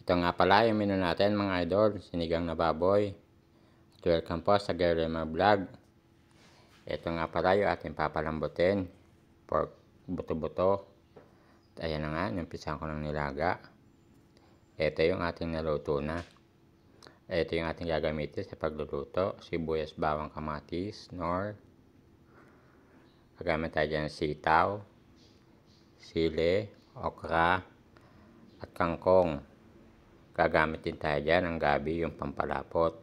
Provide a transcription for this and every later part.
Ito nga pala yung menu natin mga idol, sinigang na baboy. At welcome po sa Guerrilla Vlog. Ito nga pala yung ating papalambutin, pork buto-buto. Ayan na nga, numpisahan ko ng nilaga. Ito yung ating naluto na. Ito yung ating gagamitin sa pagluluto, sibuyas, bawang, kamatis, nor. Gagamit tayo dyan ng sitaw, sili, okra, at kangkong. Gagamit din tayo dyan ng gabi, yung pampalapot.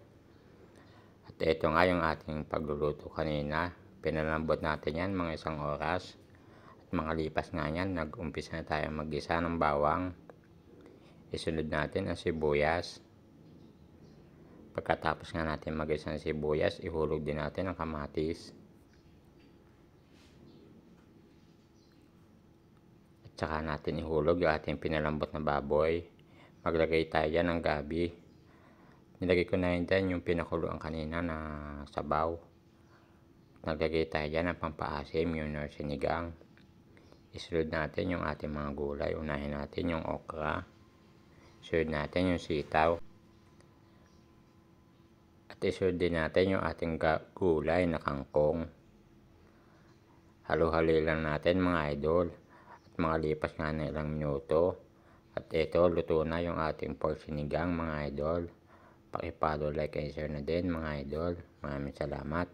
At ito nga yung ating pagluluto kanina. Pinalambot natin yan mga 1 oras. At mga lipas nga yan, nag-umpisa na tayo mag-gisa ng bawang. Isunod natin ang sibuyas. Pagkatapos nga natin mag-gisa ng sibuyas, ihulog din natin ang kamatis. At saka natin ihulog yung ating pinalambot na baboy. Maglagay tayo dyan ng gabi. Nilagay ko na yun dyan yung pinakuluan kanina na sabaw. Naglagay tayo dyan ng pampaasim, yung nor sinigang. Isunod natin yung ating mga gulay. Unahin natin yung okra. Isunod natin yung sitaw. At isunod din natin yung ating gulay na kangkong. Halo-halo lang natin mga idol. At mga lipas nga na ilang minuto. At ito, luto na yung ating pork sinigang mga idol. Paki-follow, like, and share na din mga idol. Maraming salamat.